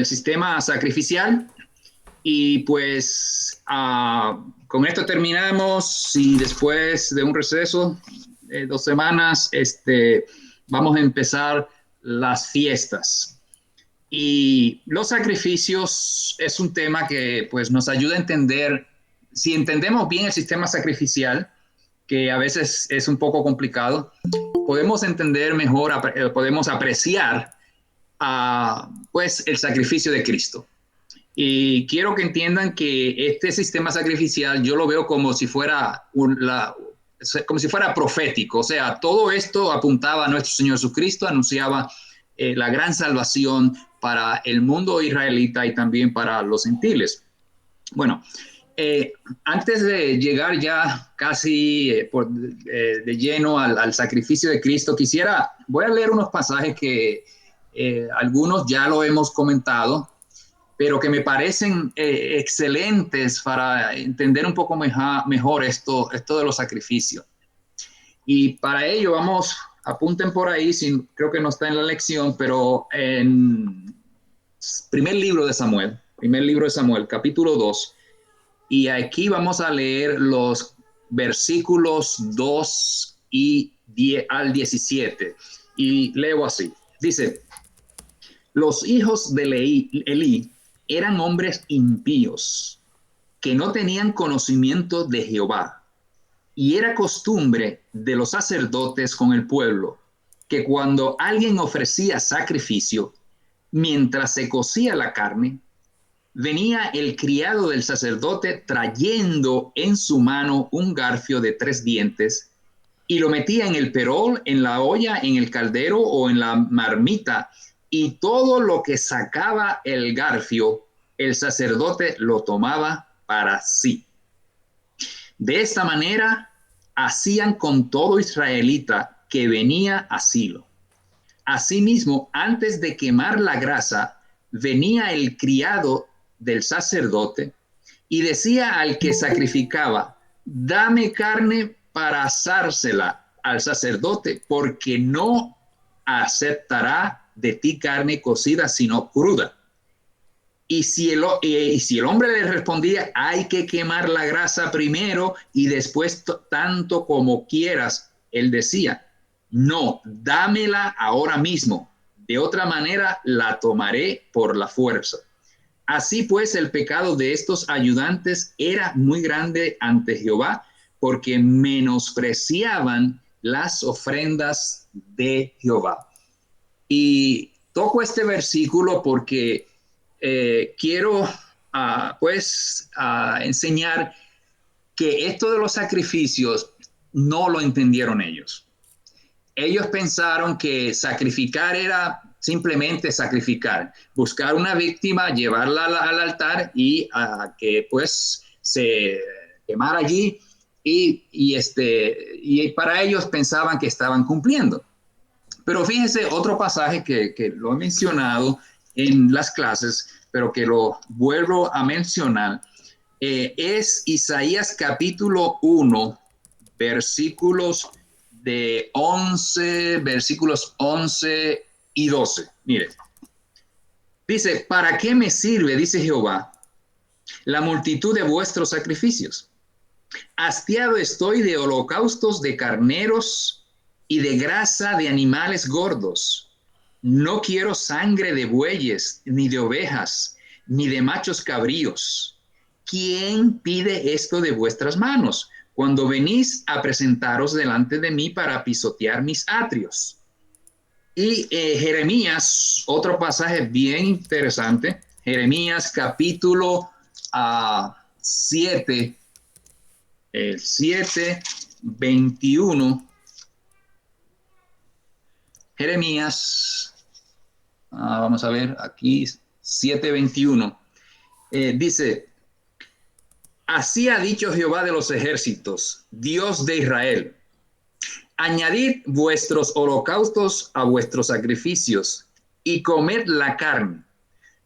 el sistema sacrificial. Y pues con esto terminamos y después de un receso de 2 semanas, vamos a empezar las fiestas. Y los sacrificios es un tema que pues nos ayuda a entender, si entendemos bien el sistema sacrificial, que a veces es un poco complicado, podemos entender mejor, podemos apreciar pues el sacrificio de Cristo. Y quiero que entiendan que este sistema sacrificial yo lo veo como si fuera como si fuera profético. O sea, todo esto apuntaba a nuestro Señor Jesucristo, anunciaba la gran salvación para el mundo israelita y también para los gentiles. Bueno, antes de llegar ya casi de lleno al sacrificio de Cristo, voy a leer unos pasajes que algunos ya lo hemos comentado, pero que me parecen excelentes para entender un poco mejor esto de los sacrificios. Y para ello apunten por ahí, creo que no está en la lección, pero en primer libro de Samuel, capítulo 2, y aquí vamos a leer los versículos 2 al 17, y leo así. Dice: los hijos de Elí eran hombres impíos, que no tenían conocimiento de Jehová. Y era costumbre de los sacerdotes con el pueblo, que cuando alguien ofrecía sacrificio, mientras se cocía la carne, venía el criado del sacerdote trayendo en su mano un garfio de 3 dientes, y lo metía en el perol, en la olla, en el caldero o en la marmita, y todo lo que sacaba el garfio, el sacerdote lo tomaba para sí. De esta manera hacían con todo israelita que venía a Silo. Asimismo, antes de quemar la grasa, venía el criado del sacerdote y decía al que sacrificaba: dame carne para asársela al sacerdote, porque no aceptará de ti carne cocida, sino cruda. Y si el hombre le respondía: hay que quemar la grasa primero y después tanto como quieras, él decía: no, dámela ahora mismo, de otra manera la tomaré por la fuerza. Así pues, el pecado de estos ayudantes era muy grande ante Jehová, porque menospreciaban las ofrendas de Jehová. Y toco este versículo porque quiero enseñar que esto de los sacrificios no lo entendieron ellos. Ellos pensaron que sacrificar era simplemente sacrificar, buscar una víctima, llevarla al altar y que pues se quemara allí, y para ellos pensaban que estaban cumpliendo. Pero fíjense otro pasaje que lo he mencionado en las clases, pero que lo vuelvo a mencionar, es Isaías capítulo 1, versículos 11 y 12. Mire, dice: ¿para qué me sirve, dice Jehová, la multitud de vuestros sacrificios? Hastiado estoy de holocaustos de carneros y de grasa de animales gordos. No quiero sangre de bueyes, ni de ovejas, ni de machos cabríos. ¿Quién pide esto de vuestras manos cuando venís a presentaros delante de mí para pisotear mis atrios? Y Jeremías, otro pasaje bien interesante, Jeremías capítulo 7, 21. Jeremías, vamos a ver aquí, 7:21. Dice: así ha dicho Jehová de los ejércitos, Dios de Israel: añadid vuestros holocaustos a vuestros sacrificios y comed la carne,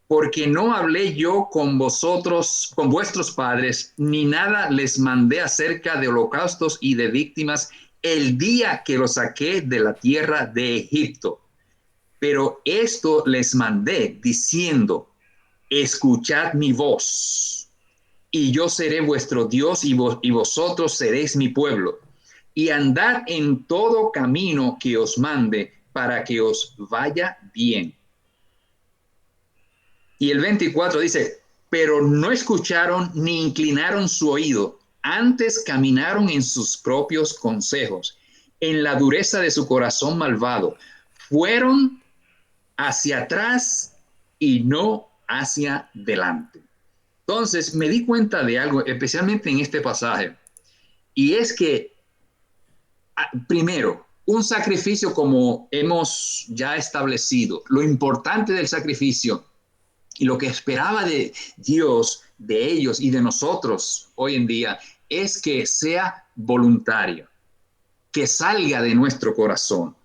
porque no hablé yo con vosotros, con vuestros padres, ni nada les mandé acerca de holocaustos y de víctimas el día que los saqué de la tierra de Egipto. Pero esto les mandé diciendo: escuchad mi voz, y yo seré vuestro Dios, y vosotros seréis mi pueblo, y andad en todo camino que os mande, para que os vaya bien. Y el 24 dice, pero no escucharon ni inclinaron su oído, antes caminaron en sus propios consejos, en la dureza de su corazón malvado. Fueron hacia atrás y no hacia delante. Entonces me di cuenta de algo, especialmente en este pasaje, y es que, primero, un sacrificio como hemos ya establecido, lo importante del sacrificio y lo que esperaba de Dios, de ellos y de nosotros hoy en día, es que sea voluntario, que salga de nuestro corazón.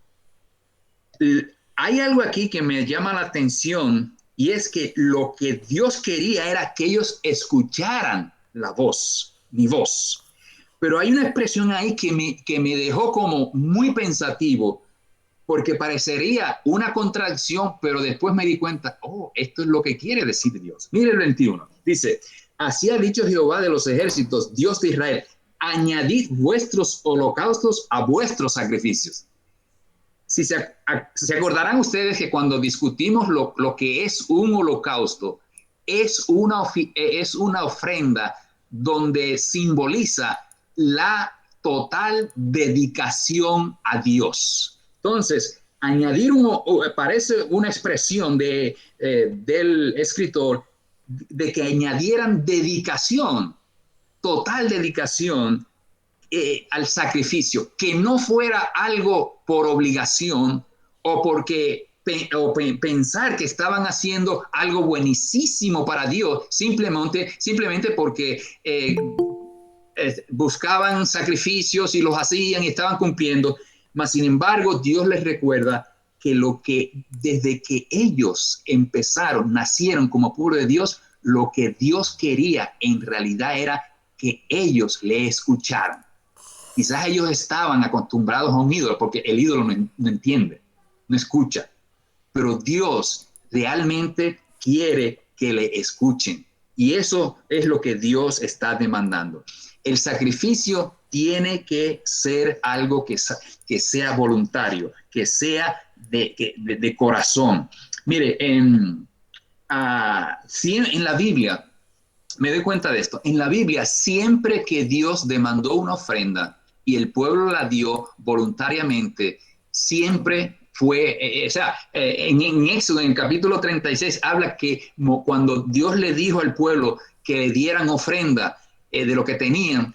Hay algo aquí que me llama la atención, y es que lo que Dios quería era que ellos escucharan la voz, mi voz. Pero hay una expresión ahí que me dejó como muy pensativo, porque parecería una contradicción, pero después me di cuenta, esto es lo que quiere decir Dios. Mire el 21, dice, así ha dicho Jehová de los ejércitos, Dios de Israel, añadid vuestros holocaustos a vuestros sacrificios. Si se acordarán ustedes que cuando discutimos lo que es un holocausto, es una ofrenda donde simboliza la total dedicación a Dios. Entonces, añadir parece una expresión del escritor de que añadieran dedicación, total dedicación al sacrificio, que no fuera algo por obligación o porque pensar que estaban haciendo algo buenísimo para Dios, simplemente porque buscaban sacrificios y los hacían y estaban cumpliendo. Mas, sin embargo, Dios les recuerda que desde que ellos empezaron, nacieron como pueblo de Dios, lo que Dios quería en realidad era que ellos le escucharan. Quizás ellos estaban acostumbrados a un ídolo, porque el ídolo no entiende, no escucha. Pero Dios realmente quiere que le escuchen. Y eso es lo que Dios está demandando. El sacrificio tiene que ser algo que sea voluntario, que sea de corazón. Mire, en la Biblia, me doy cuenta de esto, en la Biblia siempre que Dios demandó una ofrenda y el pueblo la dio voluntariamente, siempre fue, en Éxodo, en el capítulo 36, habla que cuando Dios le dijo al pueblo que le dieran ofrenda de lo que tenían,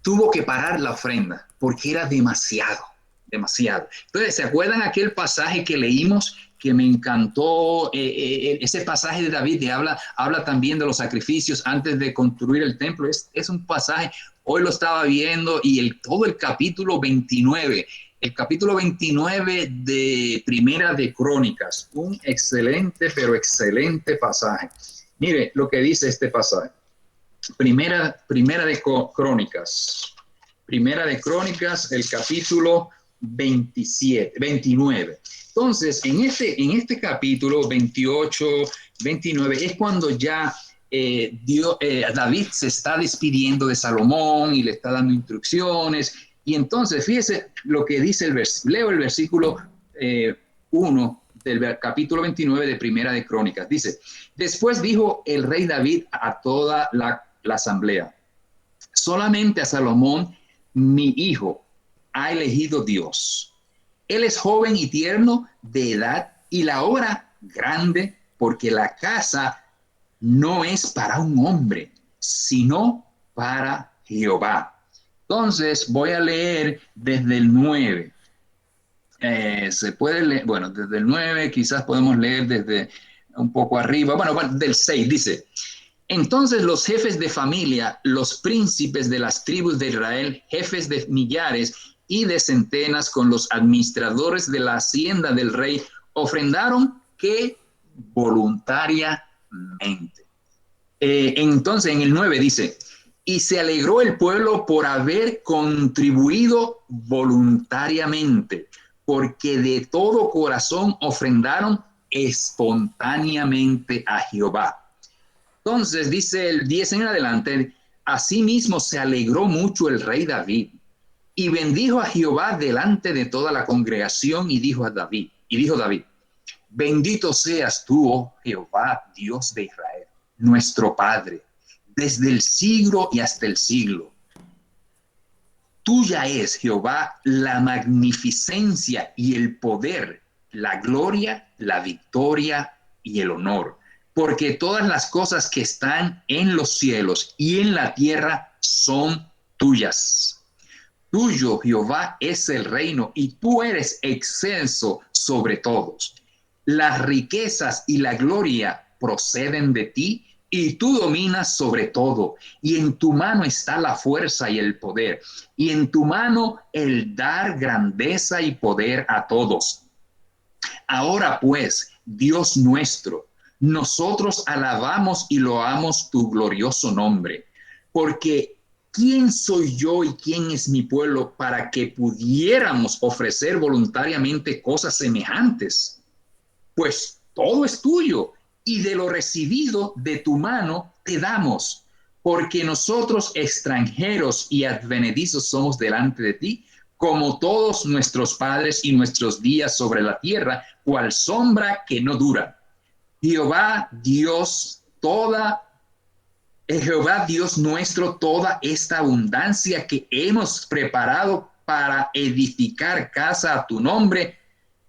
tuvo que parar la ofrenda porque era demasiado. Entonces, ¿se acuerdan aquel pasaje que leímos que me encantó? Ese pasaje de David que habla también de los sacrificios antes de construir el templo. Es un pasaje, hoy lo estaba viendo, y todo el capítulo 29. El capítulo 29 de Primera de Crónicas. Un excelente, pero excelente pasaje. Mire lo que dice este pasaje. Primera de Crónicas. Primera de Crónicas, el capítulo 29. Entonces, en este capítulo 28, 29, es cuando ya David se está despidiendo de Salomón y le está dando instrucciones. Y entonces, fíjese lo que dice el versículo. Leo el versículo 1 del capítulo 29 de Primera de Crónicas. Dice, después dijo el rey David a toda la asamblea, solamente a Salomón, mi hijo, ha elegido Dios. Él es joven y tierno de edad, y la obra grande, porque la casa no es para un hombre, sino para Jehová. Entonces voy a leer desde el 9. Se puede leer, bueno, desde el 9, quizás podemos leer desde un poco arriba, bueno, del 6 dice, entonces los jefes de familia, los príncipes de las tribus de Israel, jefes de millares y de centenas, con los administradores de la hacienda del rey, ofrendaron que voluntariamente. Entonces en el 9 dice, y se alegró el pueblo por haber contribuido voluntariamente, porque de todo corazón ofrendaron espontáneamente a Jehová. Entonces dice el 10 en adelante, asimismo se alegró mucho el rey David y bendijo a Jehová delante de toda la congregación y dijo David, bendito seas tú, oh Jehová, Dios de Israel, nuestro Padre, desde el siglo y hasta el siglo. Tuya es, Jehová, la magnificencia y el poder, la gloria, la victoria y el honor, porque todas las cosas que están en los cielos y en la tierra son tuyas. Tuyo, Jehová, es el reino y tú eres excelso sobre todos. Las riquezas y la gloria proceden de ti y tú dominas sobre todo. Y en tu mano está la fuerza y el poder. Y en tu mano el dar grandeza y poder a todos. Ahora pues, Dios nuestro, nosotros alabamos y loamos tu glorioso nombre, porque ¿quién soy yo y quién es mi pueblo para que pudiéramos ofrecer voluntariamente cosas semejantes? Pues todo es tuyo y de lo recibido de tu mano te damos, porque nosotros extranjeros y advenedizos somos delante de ti, como todos nuestros padres y nuestros días sobre la tierra, cual sombra que no dura. Jehová Dios nuestro, toda esta abundancia que hemos preparado para edificar casa a tu nombre,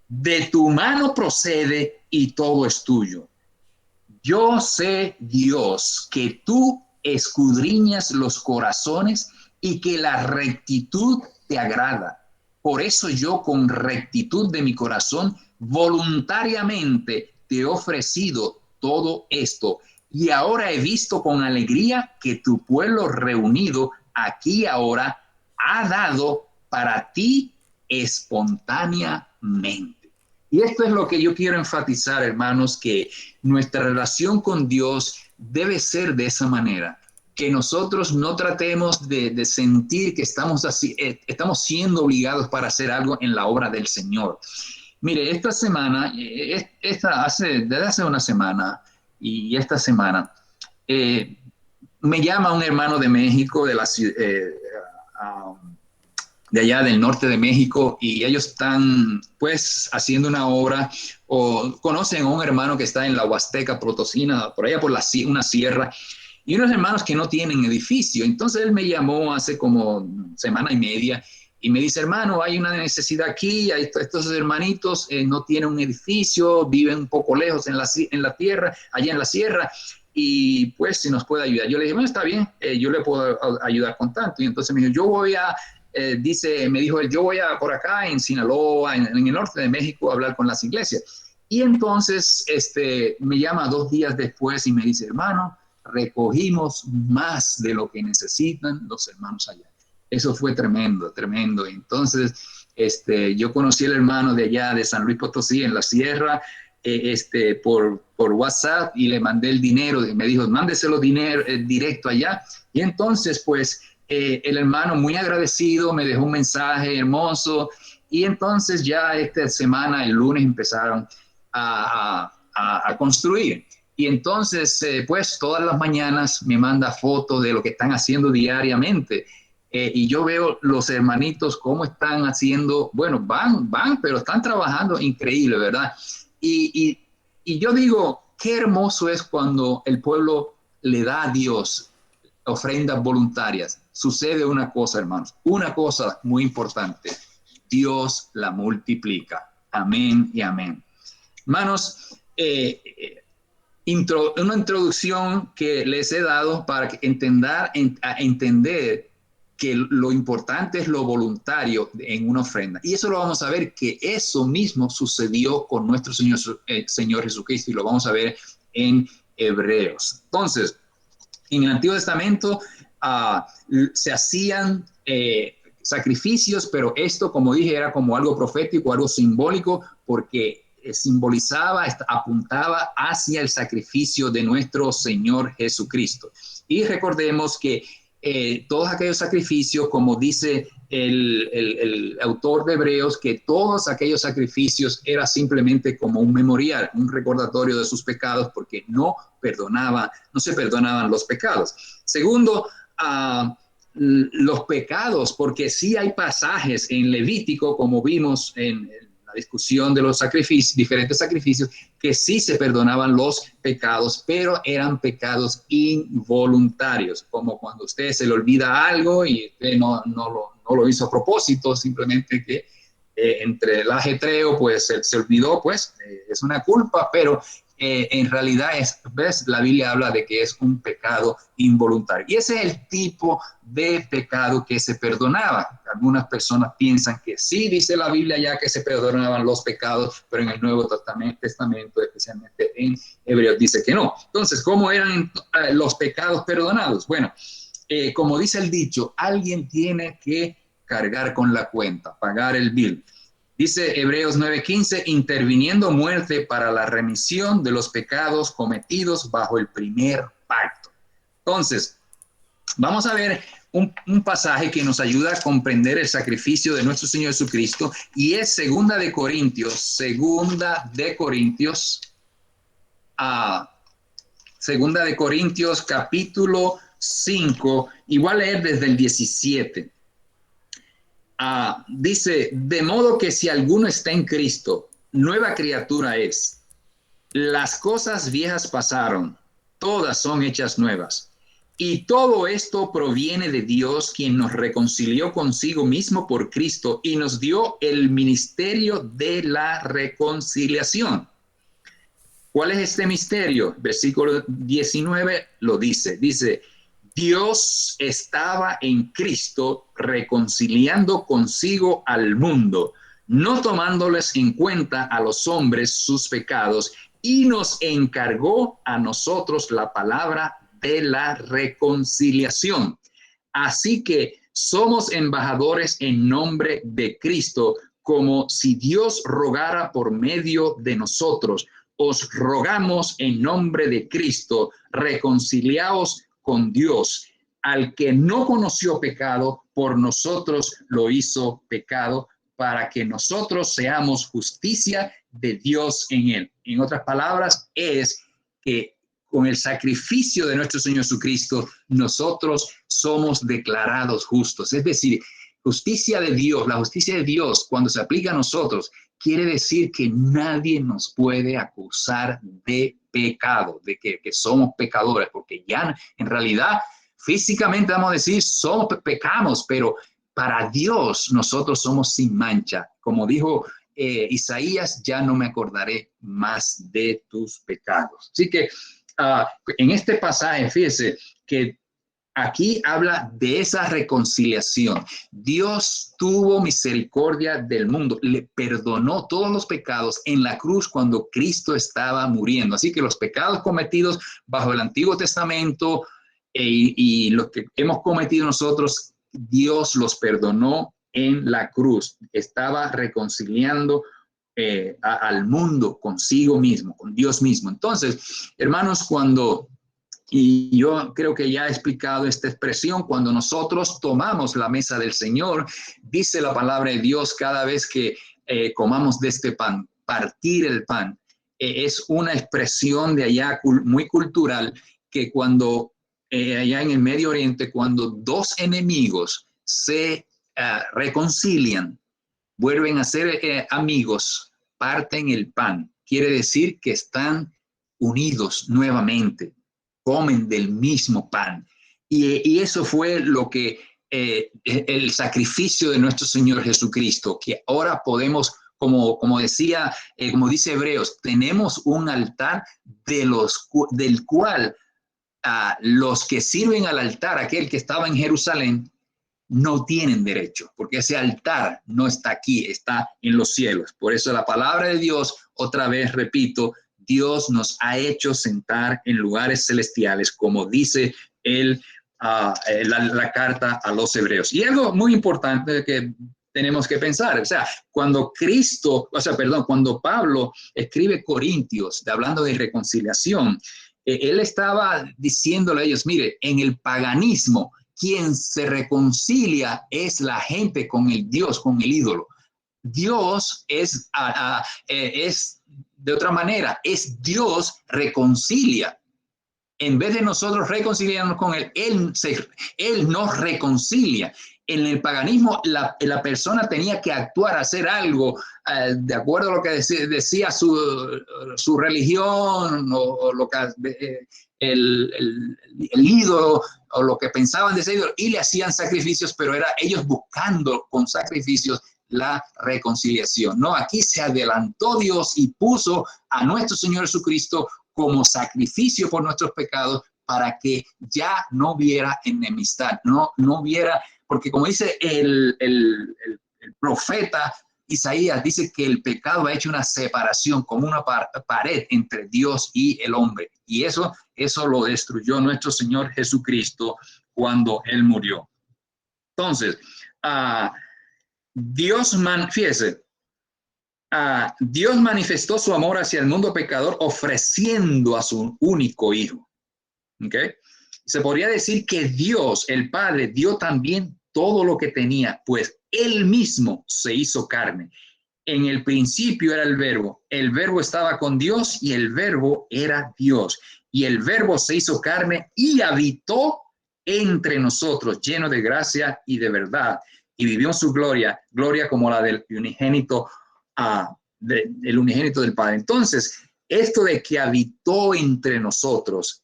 de tu mano procede y todo es tuyo. Yo sé, Dios, que tú escudriñas los corazones y que la rectitud te agrada. Por eso yo con rectitud de mi corazón voluntariamente te he ofrecido todo esto. Y ahora he visto con alegría que tu pueblo reunido aquí ahora ha dado para ti espontáneamente. Y esto es lo que yo quiero enfatizar, hermanos, que nuestra relación con Dios debe ser de esa manera, que nosotros no tratemos de sentir que estamos siendo obligados para hacer algo en la obra del Señor. Mire, esta semana, desde hace una semana y esta semana, me llama un hermano de México, de allá del norte de México, y ellos están pues haciendo una obra, o conocen a un hermano que está en la Huasteca Potosina, por allá por una sierra, y unos hermanos que no tienen edificio. Entonces él me llamó hace como semana y media y me dice, hermano, hay una necesidad aquí, estos hermanitos no tienen un edificio, viven un poco lejos en la tierra, allá en la sierra, y pues si nos puede ayudar. Yo le dije, bueno, está bien, yo le puedo ayudar con tanto. Y entonces me dijo, me dijo, yo voy por acá en Sinaloa, en el norte de México, a hablar con las iglesias. Y entonces me llama 2 días después y me dice, hermano, recogimos más de lo que necesitan los hermanos allá. Eso fue tremendo, tremendo. Entonces, yo conocí al hermano de allá, de San Luis Potosí, en la sierra, por WhatsApp, y le mandé el dinero. Me dijo, mándeselo directo allá. Y entonces, pues, el hermano muy agradecido me dejó un mensaje hermoso, y entonces ya esta semana, el lunes, empezaron a construir. Y entonces, pues todas las mañanas me manda fotos de lo que están haciendo diariamente. Y yo veo los hermanitos cómo están haciendo, bueno, van, pero están trabajando increíble, ¿verdad? Y yo digo, qué hermoso es cuando el pueblo le da a Dios ofrendas voluntarias. Sucede una cosa, hermanos, una cosa muy importante: Dios la multiplica. Amén y amén. Hermanos, una introducción que les he dado para entender que lo importante es lo voluntario en una ofrenda. Y eso lo vamos a ver, que eso mismo sucedió con nuestro Señor Jesucristo, y lo vamos a ver en Hebreos. Entonces, en el Antiguo Testamento se hacían sacrificios, pero esto, como dije, era como algo profético, algo simbólico, porque simbolizaba, apuntaba hacia el sacrificio de nuestro Señor Jesucristo. Y recordemos que todos aquellos sacrificios, como dice el autor de Hebreos que todos aquellos sacrificios era simplemente como un memorial, un recordatorio de sus pecados, porque no se perdonaban los pecados. Segundo, los pecados, porque sí hay pasajes en Levítico, como vimos en la discusión de los sacrificios, diferentes sacrificios, que sí se perdonaban los pecados, pero eran pecados involuntarios, como cuando usted se le olvida algo y usted no lo hizo a propósito, simplemente que entre el ajetreo, pues se olvidó, pues es una culpa, pero en realidad la Biblia habla de que es un pecado involuntario. Y ese es el tipo de pecado que se perdonaba. Algunas personas piensan que sí, dice la Biblia ya que se perdonaban los pecados, pero en el Nuevo Testamento, especialmente en Hebreos, dice que no. Entonces, ¿cómo eran los pecados perdonados? Bueno, como dice el dicho, alguien tiene que cargar con la cuenta, pagar el bill. Dice Hebreos 9:15, interviniendo muerte para la remisión de los pecados cometidos bajo el primer pacto. Entonces, vamos a ver un pasaje que nos ayuda a comprender el sacrificio de nuestro Señor Jesucristo, y es Segunda de Corintios capítulo 5, y voy a leer desde el 17. Dice, de modo que si alguno está en Cristo, nueva criatura es. Las cosas viejas pasaron, todas son hechas nuevas. Y todo esto proviene de Dios, quien nos reconcilió consigo mismo por Cristo y nos dio el ministerio de la reconciliación. ¿Cuál es este misterio? Versículo 19 lo dice. Dice, Dios estaba en Cristo reconciliando consigo al mundo, no tomándoles en cuenta a los hombres sus pecados, y nos encargó a nosotros la palabra de la reconciliación. Así que somos embajadores en nombre de Cristo, como si Dios rogara por medio de nosotros. Os rogamos en nombre de Cristo, reconciliaos con Dios. Al que no conoció pecado, por nosotros lo hizo pecado, para que nosotros seamos justicia de Dios en él. En otras palabras, es que con el sacrificio de nuestro Señor Jesucristo, nosotros somos declarados justos. Es decir, justicia de Dios, la justicia de Dios, cuando se aplica a nosotros, quiere decir que nadie nos puede acusar de pecado, de que somos pecadores, porque ya en realidad físicamente vamos a decir, pecamos, pero para Dios nosotros somos sin mancha. Como dijo Isaías, ya no me acordaré más de tus pecados. Así que en este pasaje, fíjese que aquí habla de esa reconciliación. Dios tuvo misericordia del mundo, le perdonó todos los pecados en la cruz cuando Cristo estaba muriendo. Así que los pecados cometidos bajo el Antiguo Testamento y los que hemos cometido nosotros, Dios los perdonó en la cruz. Estaba reconciliando al mundo consigo mismo, con Dios mismo. Entonces, hermanos, y yo creo que ya he explicado esta expresión, cuando nosotros tomamos la mesa del Señor, dice la palabra de Dios, cada vez que comamos de este pan, partir el pan, es una expresión de allá muy cultural, que cuando allá en el Medio Oriente, cuando dos enemigos se reconcilian, vuelven a ser amigos, parten el pan. Quiere decir que están unidos nuevamente, comen del mismo pan. Y eso fue lo que el sacrificio de nuestro Señor Jesucristo, que ahora podemos, como dice Hebreos, tenemos un altar del cual los que sirven al altar, aquel que estaba en Jerusalén, no tienen derecho, porque ese altar no está aquí, está en los cielos. Por eso la palabra de Dios, otra vez repito, Dios nos ha hecho sentar en lugares celestiales, como dice la carta a los hebreos. Y algo muy importante que tenemos que pensar, cuando Pablo escribe Corintios, hablando de reconciliación, él estaba diciéndole a ellos, mire, en el paganismo, quien se reconcilia es la gente con el Dios, con el ídolo. Dios es de otra manera, es Dios reconcilia. En vez de nosotros reconciliarnos con Él, Él nos reconcilia. En el paganismo, la persona tenía que actuar, hacer algo de acuerdo a lo que decía su religión o lo que el ídolo o lo que pensaban de ese ídolo, y le hacían sacrificios, pero era ellos buscando con sacrificios la reconciliación. No, aquí se adelantó Dios y puso a nuestro Señor Jesucristo como sacrificio por nuestros pecados para que ya no hubiera enemistad, no hubiera, porque como dice el profeta Isaías, dice que el pecado ha hecho una separación, como una pared entre Dios y el hombre, y eso lo destruyó nuestro Señor Jesucristo cuando Él murió. Entonces, fíjese, Dios manifestó su amor hacia el mundo pecador ofreciendo a su único hijo. ¿Okay? Se podría decir que Dios, el Padre, dio también todo lo que tenía, pues Él mismo se hizo carne. En el principio era el verbo estaba con Dios y el verbo era Dios. Y el verbo se hizo carne y habitó entre nosotros, lleno de gracia y de verdad. Y vivió en su gloria como la del unigénito el unigénito del Padre. Entonces, esto de que habitó entre nosotros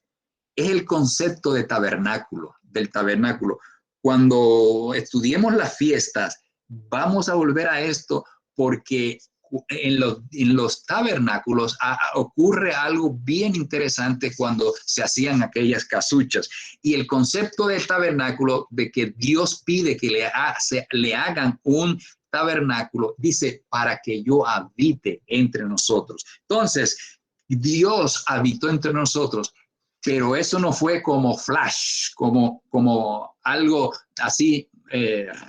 es el concepto de tabernáculo, del tabernáculo. Cuando estudiemos las fiestas, vamos a volver a esto porque en los tabernáculos ocurre algo bien interesante cuando se hacían aquellas casuchas. Y el concepto del tabernáculo, de que Dios pide que le hagan un tabernáculo, dice, para que yo habite entre nosotros. Entonces, Dios habitó entre nosotros, pero eso no fue como flash, como algo así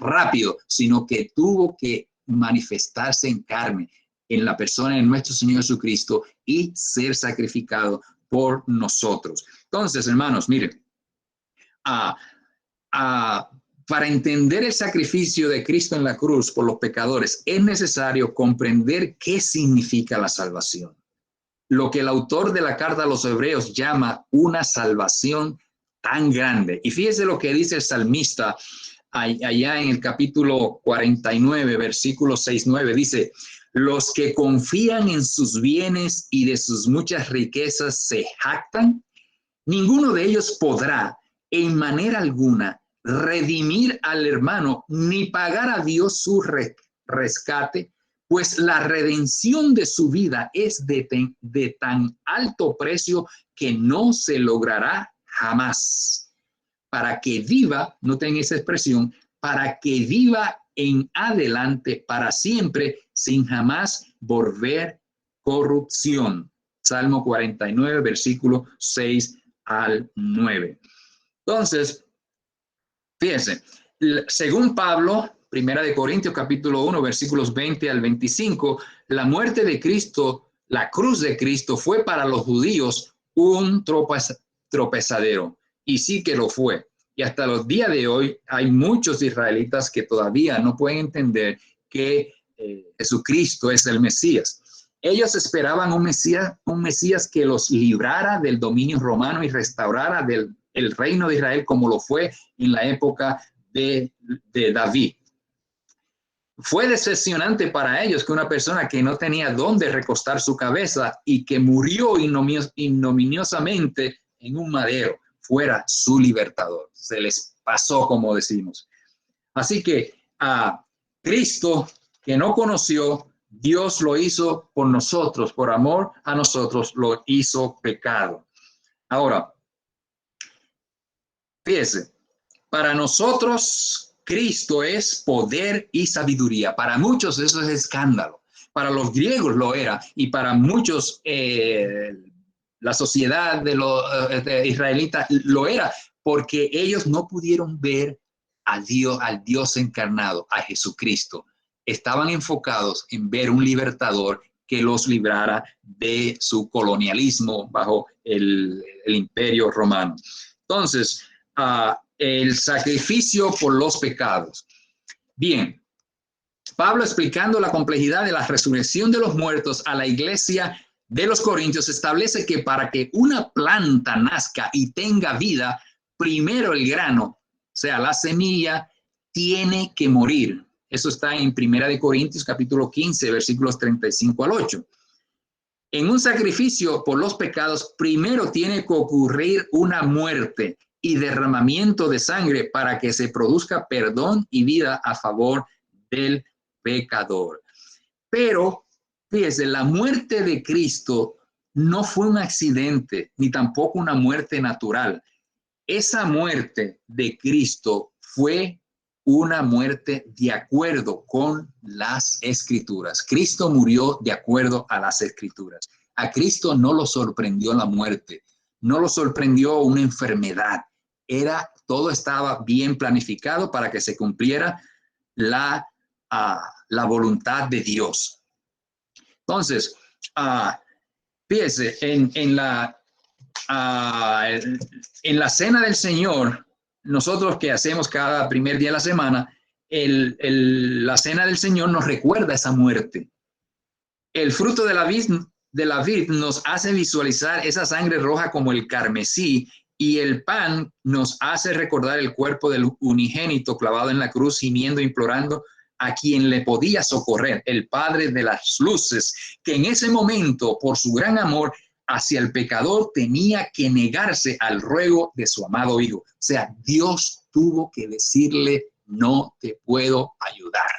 rápido, sino que tuvo que manifestarse en carne, en la persona de nuestro Señor Jesucristo y ser sacrificado por nosotros. Entonces, hermanos, miren, para entender el sacrificio de Cristo en la cruz por los pecadores, es necesario comprender qué significa la salvación. Lo que el autor de la carta a los hebreos llama una salvación tan grande. Y fíjese lo que dice el salmista allá en el capítulo 49, versículo 6-9, dice, los que confían en sus bienes y de sus muchas riquezas se jactan, ninguno de ellos podrá en manera alguna redimir al hermano ni pagar a Dios su rescate, pues la redención de su vida es de tan alto precio que no se logrará jamás. Para que viva, noten esa expresión, para que viva en adelante para siempre sin jamás volver corrupción. Salmo 49, versículo 6-9. Entonces, fíjense, según Pablo, Primera de Corintios capítulo 1, versículos 20-25, la muerte de Cristo, la cruz de Cristo fue para los judíos un tropezadero, y sí que lo fue. Y hasta los días de hoy hay muchos israelitas que todavía no pueden entender que Jesucristo es el Mesías. Ellos esperaban un Mesías que los librara del dominio romano y restaurara el reino de Israel como lo fue en la época de David. Fue decepcionante para ellos que una persona que no tenía dónde recostar su cabeza y que murió ignominiosamente en un madero fuera su libertador. Se les pasó, como decimos. Así que a Cristo, que no conoció, Dios lo hizo por nosotros, por amor a nosotros, lo hizo pecado. Ahora, fíjese, para nosotros Cristo es poder y sabiduría. Para muchos eso es escándalo. Para los griegos lo era y para muchos la sociedad de los israelitas lo era, porque ellos no pudieron ver a Dios, al Dios encarnado, a Jesucristo. Estaban enfocados en ver un libertador que los librara de su colonialismo bajo el imperio romano. Entonces, el sacrificio por los pecados. Bien, Pablo, explicando la complejidad de la resurrección de los muertos a la iglesia de los Corintios, establece que para que una planta nazca y tenga vida, primero el grano, o sea, la semilla, tiene que morir. Eso está en 1 Corintios capítulo 15, versículos 35 al 8. En un sacrificio por los pecados, primero tiene que ocurrir una muerte y derramamiento de sangre para que se produzca perdón y vida a favor del pecador. Pero, fíjese, la muerte de Cristo no fue un accidente, ni tampoco una muerte natural. Esa muerte de Cristo fue una muerte de acuerdo con las Escrituras. Cristo murió de acuerdo a las Escrituras. A Cristo no lo sorprendió la muerte, no lo sorprendió una enfermedad. Todo estaba bien planificado para que se cumpliera la voluntad de Dios. Entonces, fíjese, en la cena del Señor, nosotros que hacemos cada primer día de la semana, la cena del Señor nos recuerda esa muerte. El fruto de la vid nos hace visualizar esa sangre roja como el carmesí, y el pan nos hace recordar el cuerpo del unigénito clavado en la cruz, gimiendo, implorando a quien le podía socorrer, el Padre de las luces, que en ese momento, por su gran amor hacia el pecador, tenía que negarse al ruego de su amado Hijo. O sea, Dios tuvo que decirle: no te puedo ayudar.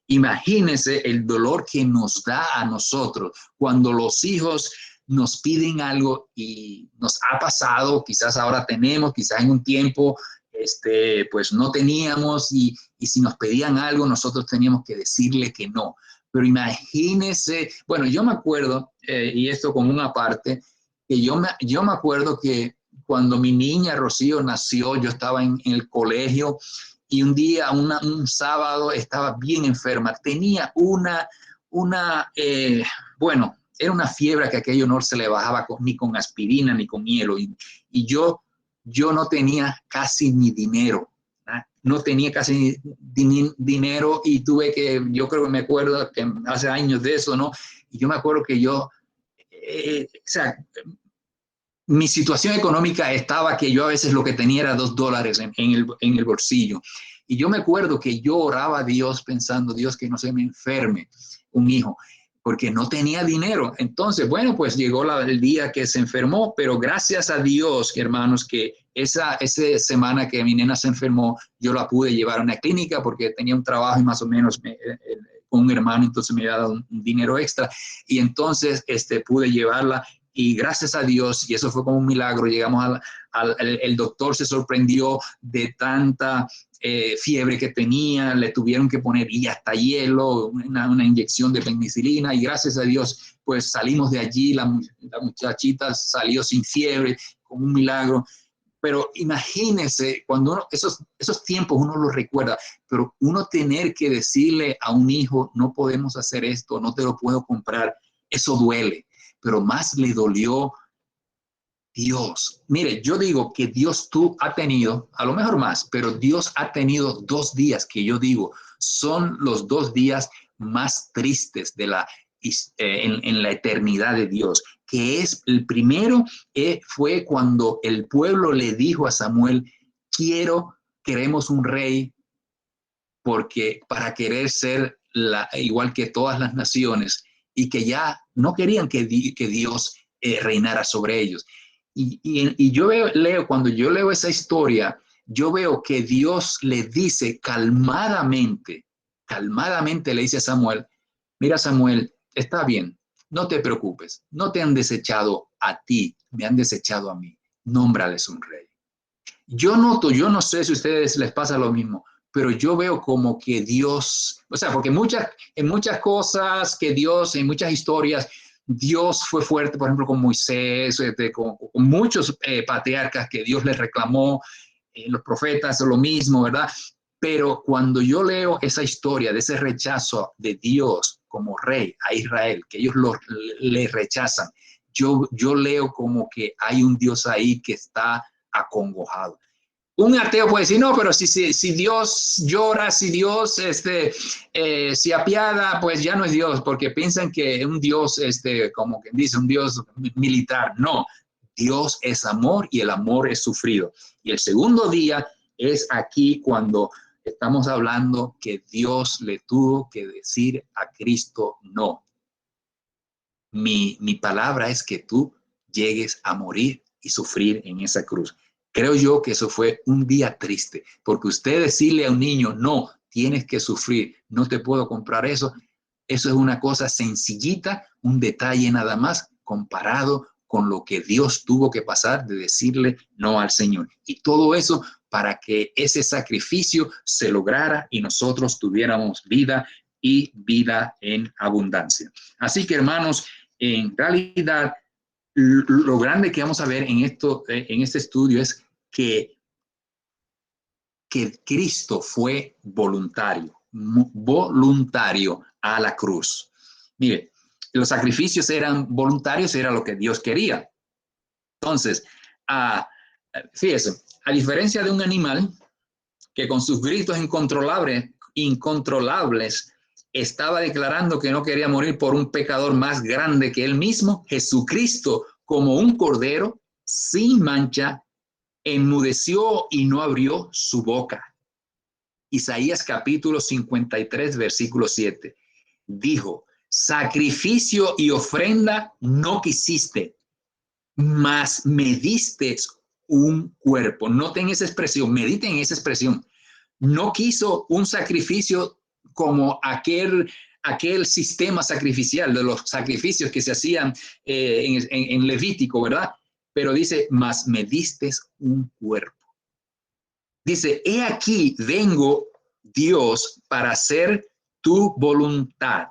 Imagínense el dolor que nos da a nosotros cuando los hijos nos piden algo y nos ha pasado, quizás ahora tenemos, quizás en un tiempo pues no teníamos, y si nos pedían algo nosotros teníamos que decirle que no. Pero imagínense, bueno, yo me acuerdo, y esto como una parte, que yo me acuerdo que cuando mi niña Rocío nació, yo estaba en el colegio, y un día, un sábado, estaba bien enferma. Tenía bueno, era una fiebre que aquello no se le bajaba ni con aspirina ni con hielo. Y yo no tenía casi ni dinero. No tenía casi dinero, y yo creo que me acuerdo que hace años de eso, ¿no? Y yo me acuerdo que o sea, mi situación económica estaba que yo a veces lo que tenía era $2 en el bolsillo. Y yo me acuerdo que yo oraba a Dios pensando: Dios, que no se me enferme un hijo, porque no tenía dinero. Entonces, bueno, pues llegó el día que se enfermó, pero gracias a Dios, hermanos, que esa semana que mi nena se enfermó, yo la pude llevar a una clínica porque tenía un trabajo y más o menos con un hermano, entonces me había dado un dinero extra, y entonces pude llevarla. Y gracias a Dios, y eso fue como un milagro, llegamos el doctor se sorprendió de tanta fiebre que tenía, le tuvieron que poner y hasta hielo, una inyección de penicilina, y gracias a Dios, pues salimos de allí, la muchachita salió sin fiebre, como un milagro. Pero imagínense, cuando esos tiempos uno los recuerda, pero uno tener que decirle a un hijo: no podemos hacer esto, no te lo puedo comprar, eso duele. Pero más le dolió Dios. Mire, yo digo que Dios ha tenido, a lo mejor más, pero Dios ha tenido 2 días que yo digo son los 2 días más tristes en la eternidad de Dios, que es el primero, fue cuando el pueblo le dijo a Samuel: queremos un rey, porque para querer ser igual que todas las naciones, y que ya no querían que Dios reinara sobre ellos. Y yo cuando yo leo esa historia, yo veo que Dios le dice calmadamente le dice a Samuel: mira, Samuel, está bien, no te preocupes, no te han desechado a ti, me han desechado a mí, nómbrales un rey. Yo no sé si a ustedes les pasa lo mismo, pero yo veo como que Dios, o sea, porque en muchas cosas que Dios, en muchas historias, Dios fue fuerte, por ejemplo, con Moisés, con muchos patriarcas que Dios les reclamó, los profetas, lo mismo, ¿verdad? Pero cuando yo leo esa historia de ese rechazo de Dios como rey a Israel, que ellos le rechazan, yo leo como que hay un Dios ahí que está acongojado. Un ateo puede decir, no, pero si Dios llora, si Dios se apiada, pues ya no es Dios, porque piensan que un Dios, como que dice, un Dios militar. No, Dios es amor y el amor es sufrido. Y el segundo día es aquí cuando estamos hablando que Dios le tuvo que decir a Cristo, no. Mi palabra es que tú llegues a morir y sufrir en esa cruz. Creo yo que eso fue un día triste, porque usted decirle a un niño, no, tienes que sufrir, no te puedo comprar eso, eso es una cosa sencillita, un detalle nada más comparado con lo que Dios tuvo que pasar de decirle no al Señor. Y todo eso para que ese sacrificio se lograra y nosotros tuviéramos vida y vida en abundancia. Así que, hermanos, en realidad, lo grande que vamos a ver en este estudio es que Cristo fue voluntario a la cruz. Mire, los sacrificios eran voluntarios, era lo que Dios quería. Entonces, fíjese, a diferencia de un animal que con sus gritos incontrolables estaba declarando que no quería morir por un pecador más grande que él mismo, Jesucristo, como un cordero sin mancha, enmudeció y no abrió su boca. Isaías capítulo 53, versículo 7. Dijo, sacrificio y ofrenda no quisiste, mas me diste un cuerpo. Noten esa expresión, mediten esa expresión. No quiso un sacrificio como aquel sistema sacrificial de los sacrificios que se hacían en Levítico, ¿verdad? Pero dice, mas me diste un cuerpo. Dice, he aquí vengo, Dios, para hacer tu voluntad.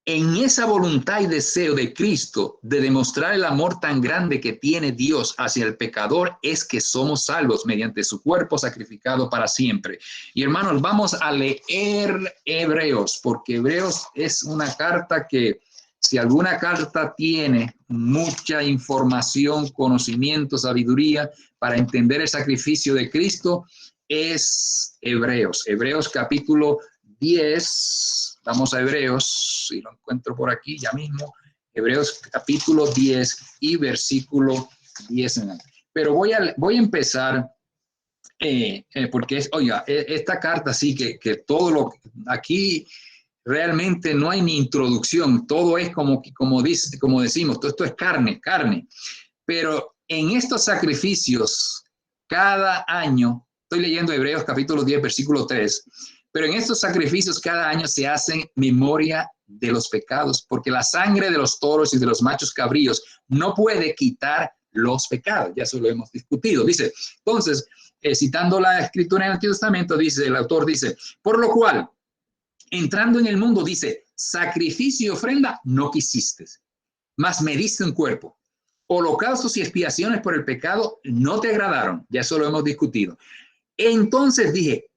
En esa voluntad y deseo de Cristo de demostrar el amor tan grande que tiene Dios hacia el pecador es que somos salvos mediante su cuerpo sacrificado para siempre. Y hermanos, vamos a leer Hebreos, porque Hebreos es una carta que, si alguna carta tiene mucha información, conocimiento, sabiduría para entender el sacrificio de Cristo, es Hebreos. Hebreos capítulo 10, vamos a Hebreos, si lo encuentro por aquí ya mismo, Hebreos capítulo 10 y versículo 10. Pero voy a empezar, porque oiga, esta carta sí que todo lo, aquí realmente no hay ni introducción, todo es como decimos, todo esto es carne, pero en estos sacrificios, cada año, estoy leyendo Hebreos capítulo 10, versículo 3, pero en estos sacrificios cada año se hacen memoria de los pecados, porque la sangre de los toros y de los machos cabríos no puede quitar los pecados. Ya eso lo hemos discutido. Dice, entonces, citando la escritura en el Antiguo Testamento, dice, el autor dice, por lo cual, entrando en el mundo, dice, sacrificio y ofrenda no quisiste, mas me diste un cuerpo. Holocaustos y expiaciones por el pecado no te agradaron. Ya eso lo hemos discutido. Entonces dije,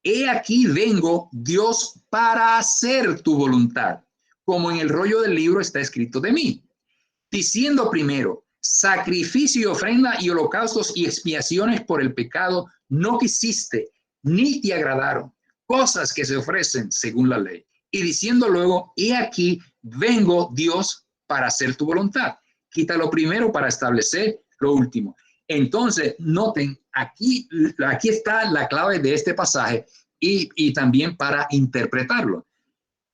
he aquí vengo, Dios, para hacer tu voluntad, como en el rollo del libro está escrito de mí, diciendo primero, sacrificio y ofrenda y holocaustos y expiaciones por el pecado no quisiste, ni te agradaron, cosas que se ofrecen según la ley. Y diciendo luego, he aquí vengo, Dios, para hacer tu voluntad. Quita lo primero para establecer lo último. Entonces, noten, aquí está la clave de este pasaje y también para interpretarlo.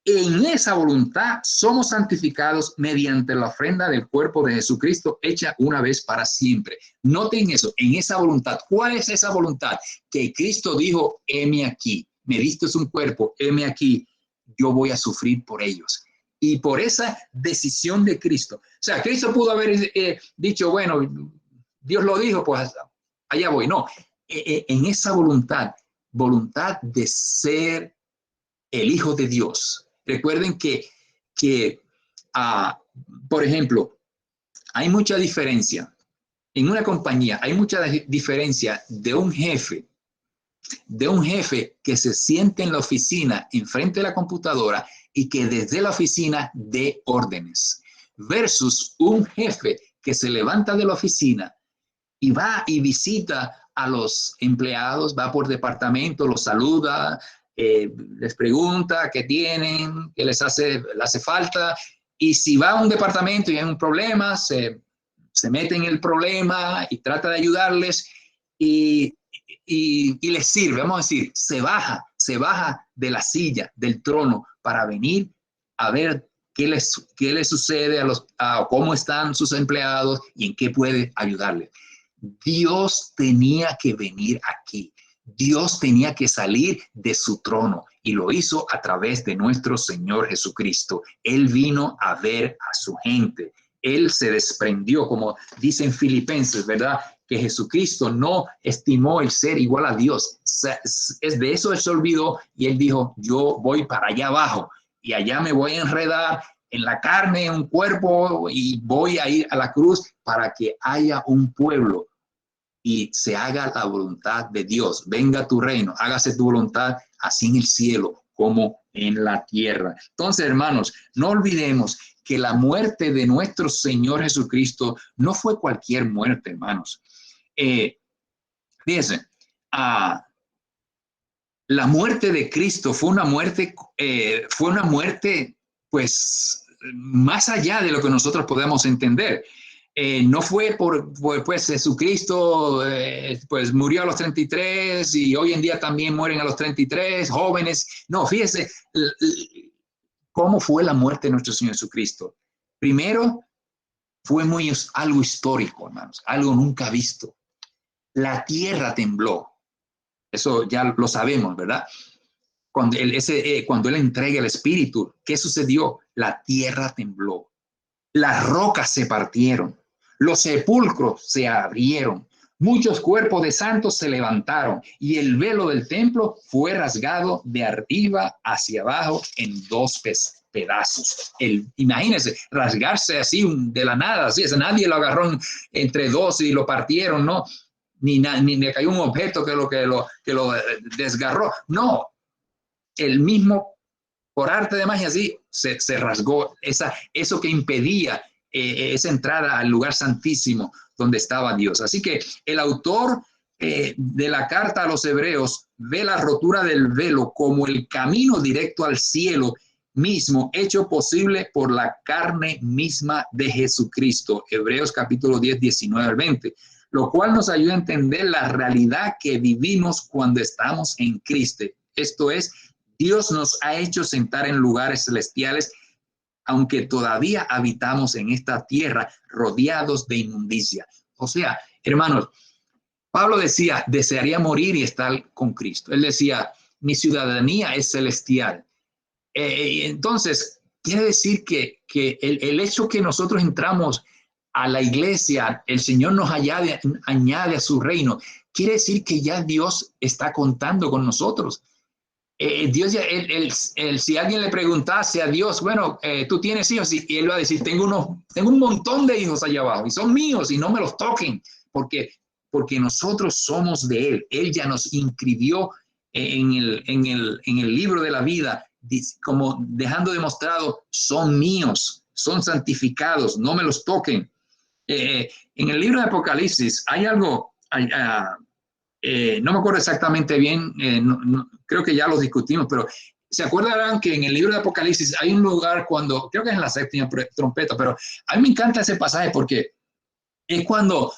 En esa voluntad somos santificados mediante la ofrenda del cuerpo de Jesucristo hecha una vez para siempre. Noten eso, en esa voluntad. ¿Cuál es esa voluntad? Que Cristo dijo, heme aquí, me diste un cuerpo, heme aquí, yo voy a sufrir por ellos. Y por esa decisión de Cristo. O sea, Cristo pudo haber dicho, bueno, Dios lo dijo, pues allá voy. No, en esa voluntad de ser el Hijo de Dios. Recuerden que por ejemplo, hay mucha diferencia. En una compañía hay mucha diferencia de un jefe que se siente en la oficina enfrente de la computadora y que desde la oficina dé órdenes, versus un jefe que se levanta de la oficina y va y visita a los empleados, va por departamento, los saluda, les pregunta qué tienen, qué les hace falta. Y si va a un departamento y hay un problema, se mete en el problema y trata de ayudarles y les sirve. Vamos a decir, se baja de la silla, del trono, para venir a ver qué les sucede a cómo están sus empleados y en qué puede ayudarles. Dios tenía que venir aquí. Dios tenía que salir de su trono y lo hizo a través de nuestro Señor Jesucristo. Él vino a ver a su gente. Él se desprendió, como dicen Filipenses, ¿verdad? Que Jesucristo no estimó el ser igual a Dios. Es de eso él se olvidó y él dijo, yo voy para allá abajo y allá me voy a enredar en la carne, en un cuerpo y voy a ir a la cruz para que haya un pueblo y se haga la voluntad de Dios. Venga tu reino, hágase tu voluntad, así en el cielo como en la tierra. Entonces, hermanos, no olvidemos que la muerte de nuestro Señor Jesucristo no fue cualquier muerte, hermanos. Fíjense, la muerte de Cristo fue una muerte, pues, más allá de lo que nosotros podemos entender. No fue pues Jesucristo pues murió a los 33 y hoy en día también mueren a los 33 jóvenes. No, fíjese cómo fue la muerte de nuestro Señor Jesucristo. Primero, fue algo histórico, hermanos, algo nunca visto. La tierra tembló. Eso ya lo sabemos, ¿verdad? Cuando él entrega el Espíritu, ¿qué sucedió? La tierra tembló. Las rocas se partieron. Los sepulcros se abrieron. Muchos cuerpos de santos se levantaron y el velo del templo fue rasgado de arriba hacia abajo en dos pedazos. Imagínense, rasgarse así de la nada, así, nadie lo agarró entre dos y lo partieron, ¿no? Ni le cayó un objeto que lo desgarró. No, el mismo, por arte de magia, así se rasgó eso que impedía esa entrada al lugar santísimo donde estaba Dios. Así que el autor de la carta a los hebreos ve la rotura del velo como el camino directo al cielo mismo, hecho posible por la carne misma de Jesucristo. Hebreos capítulo 10, 19 al 20. Lo cual nos ayuda a entender la realidad que vivimos cuando estamos en Cristo. Esto es, Dios nos ha hecho sentar en lugares celestiales, aunque todavía habitamos en esta tierra rodeados de inmundicia. O sea, hermanos, Pablo decía, desearía morir y estar con Cristo. Él decía, mi ciudadanía es celestial. Entonces, quiere decir que el hecho que nosotros entramos a la iglesia, el Señor nos añade a su reino, quiere decir que ya Dios está contando con nosotros. Dios ya, si alguien le preguntase a Dios, bueno, tú tienes hijos, y él va a decir, tengo un montón de hijos allá abajo y son míos y no me los toquen, porque nosotros somos de él. Él ya nos inscribió en el libro de la vida, como dejando demostrado, son míos, son santificados, no me los toquen. En el libro de Apocalipsis hay algo, no me acuerdo exactamente bien, creo que ya lo discutimos, pero se acuerdan que en el libro de Apocalipsis hay un lugar creo que es en la séptima trompeta, pero a mí me encanta ese pasaje porque es cuando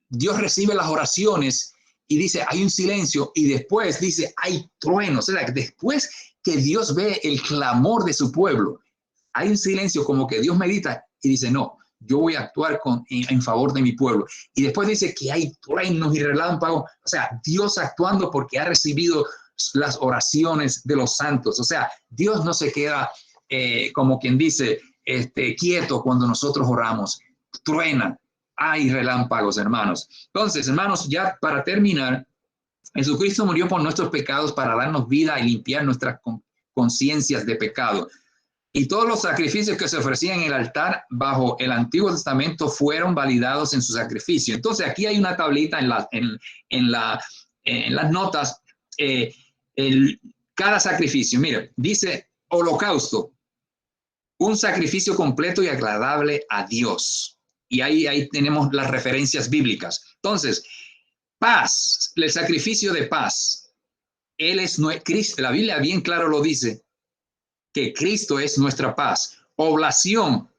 Dios recibe las oraciones y dice, hay un silencio, y después dice, hay truenos. O sea, después que Dios ve el clamor de su pueblo, hay un silencio, como que Dios medita y dice, no, yo voy a actuar en favor de mi pueblo. Y después dice que hay truenos y relámpagos. O sea, Dios actuando porque ha recibido las oraciones de los santos. O sea, Dios no se queda como quien dice, quieto cuando nosotros oramos. Truena, hay relámpagos, hermanos. Entonces, hermanos, ya para terminar, Jesucristo murió por nuestros pecados para darnos vida y limpiar nuestras conciencias de pecado. Y todos los sacrificios que se ofrecían en el altar bajo el Antiguo Testamento fueron validados en su sacrificio. Entonces, aquí hay una tablita en las notas, cada sacrificio. Mira, dice holocausto, un sacrificio completo y agradable a Dios. Y ahí tenemos las referencias bíblicas. Entonces, paz, el sacrificio de paz. Él es Cristo. La Biblia bien claro lo dice, que Cristo es nuestra paz. Oblación,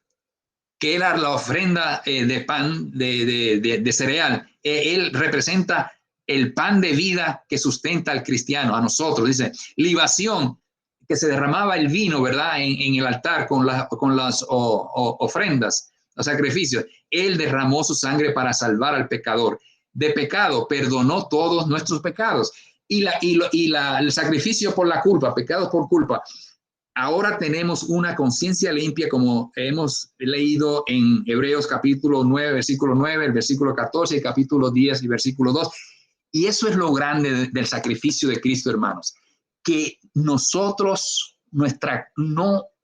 que era la ofrenda de pan, de cereal. Él representa el pan de vida que sustenta al cristiano, a nosotros. Dice, libación, que se derramaba el vino, ¿verdad? En el altar con las ofrendas, los sacrificios. Él derramó su sangre para salvar al pecador. De pecado, perdonó todos nuestros pecados. El sacrificio por la culpa, pecados por culpa. Ahora tenemos una conciencia limpia, como hemos leído en Hebreos capítulo 9, versículo 9, el versículo 14, el capítulo 10 y versículo 2. Y eso es lo grande del sacrificio de Cristo, hermanos, que nosotros,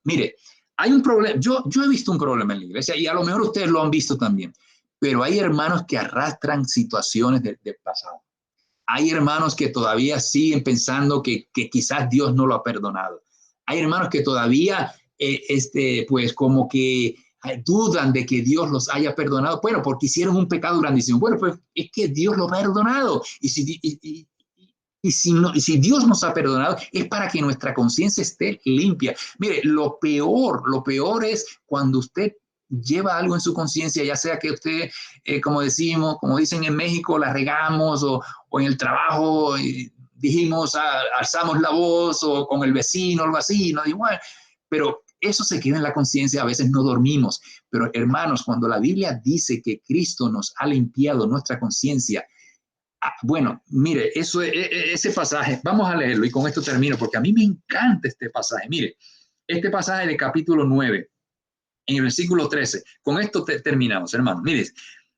mire, hay un problema, yo he visto un problema en la iglesia y a lo mejor ustedes lo han visto también, pero hay hermanos que arrastran situaciones del pasado. Hay hermanos que todavía siguen pensando que quizás Dios no lo ha perdonado. Hay hermanos que todavía, pues como que dudan de que Dios los haya perdonado. Bueno, porque hicieron un pecado grandísimo. Bueno, pues es que Dios lo ha perdonado. Y si Dios nos ha perdonado, es para que nuestra conciencia esté limpia. Mire, lo peor es cuando usted lleva algo en su conciencia, ya sea que usted, como dicen en México, la regamos o en el trabajo dijimos, alzamos la voz o con el vecino, algo así, no igual, pero eso se queda en la conciencia, a veces no dormimos, pero hermanos, cuando la Biblia dice que Cristo nos ha limpiado nuestra conciencia, bueno, mire, ese pasaje, vamos a leerlo y con esto termino, porque a mí me encanta este pasaje. Mire, este pasaje de capítulo 9, en el versículo 13, con esto terminamos, hermano. Mire,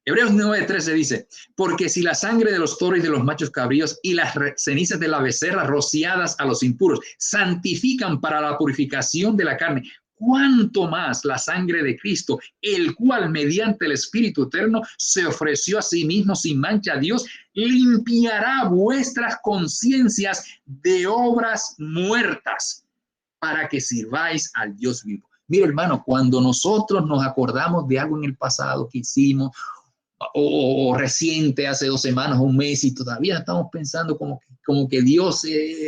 Hebreos 9:13 dice, porque si la sangre de los toros y de los machos cabríos y las cenizas de la becerra rociadas a los impuros santifican para la purificación de la carne, cuánto más la sangre de Cristo, el cual mediante el Espíritu Eterno se ofreció a sí mismo sin mancha a Dios, limpiará vuestras conciencias de obras muertas para que sirváis al Dios vivo. Mira, hermano, cuando nosotros nos acordamos de algo en el pasado que hicimos, o reciente, hace 2 semanas, un mes, y todavía estamos pensando como que Dios,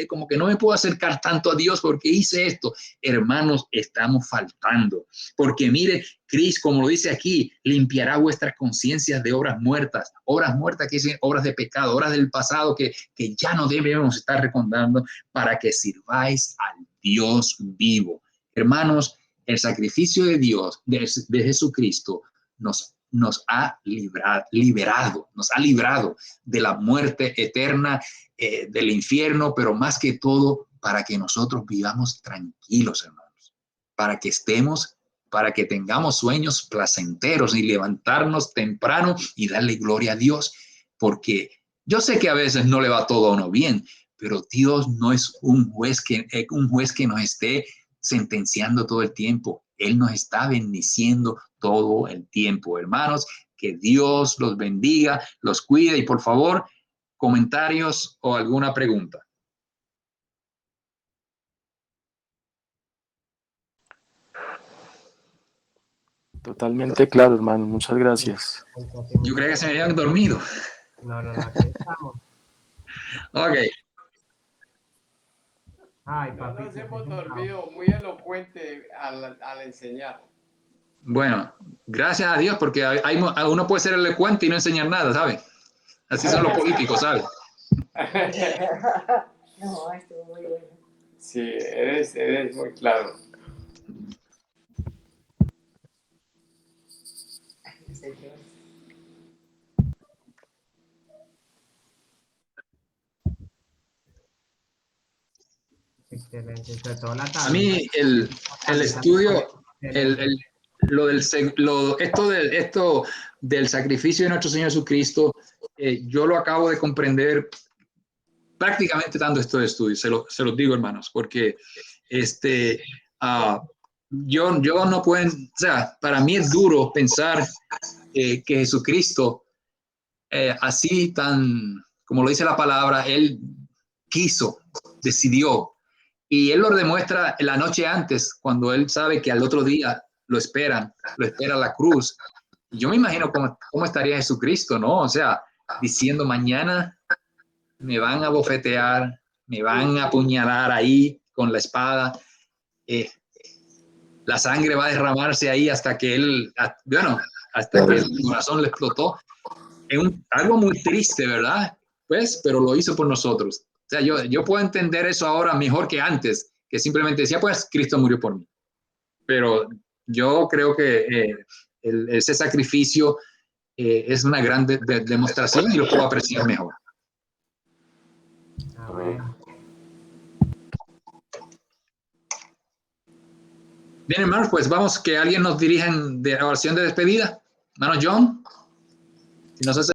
como que no me puedo acercar tanto a Dios porque hice esto. Hermanos, estamos faltando. Porque mire, Cristo, como lo dice aquí, limpiará vuestras conciencias de obras muertas que dicen obras de pecado, obras del pasado que ya no debemos estar recordando para que sirváis al Dios vivo. Hermanos, el sacrificio de Dios, de Jesucristo, nos ha librado de la muerte eterna, del infierno, pero más que todo para que nosotros vivamos tranquilos, hermanos, para que tengamos sueños placenteros y levantarnos temprano y darle gloria a Dios, porque yo sé que a veces no le va todo a uno bien, pero Dios no es un juez que nos esté sentenciando todo el tiempo. Él nos está bendiciendo todo el tiempo, hermanos. Que Dios los bendiga, los cuide y por favor, comentarios o alguna pregunta. Totalmente claro, hermano. Muchas gracias. Yo creía que se me habían dormido. No, aquí estamos. Ok. Ay, papi. No nos hemos dormido, muy elocuente al enseñar. Bueno, gracias a Dios, porque uno puede ser elocuente y no enseñar nada, ¿sabe? Así son los políticos, ¿sabe? No, estuvo muy bueno. Sí, eres muy claro. Excelente. Sobre todo la A mí el estudio, esto del sacrificio de nuestro Señor Jesucristo, yo lo acabo de comprender prácticamente dando estos estudios, se los digo, hermanos, porque yo no puedo, o sea, para mí es duro pensar que Jesucristo, así tan, como lo dice la palabra, Él quiso, decidió, y Él lo demuestra la noche antes, cuando Él sabe que al otro día lo espera la cruz, Yo me imagino cómo estaría Jesucristo, ¿no? O sea, diciendo mañana me van a bofetear, me van a apuñalar ahí con la espada. La sangre va a derramarse ahí hasta que hasta que el corazón le explotó. Es algo muy triste, ¿verdad? Pues, pero lo hizo por nosotros. O sea, yo puedo entender eso ahora mejor que antes, que simplemente decía, pues, Cristo murió por mí. Pero yo creo que ese sacrificio es una gran demostración y lo puedo apreciar mejor. Amén. Bien, hermanos, pues vamos que alguien nos dirija en oración de despedida. Hermano John, si nos hace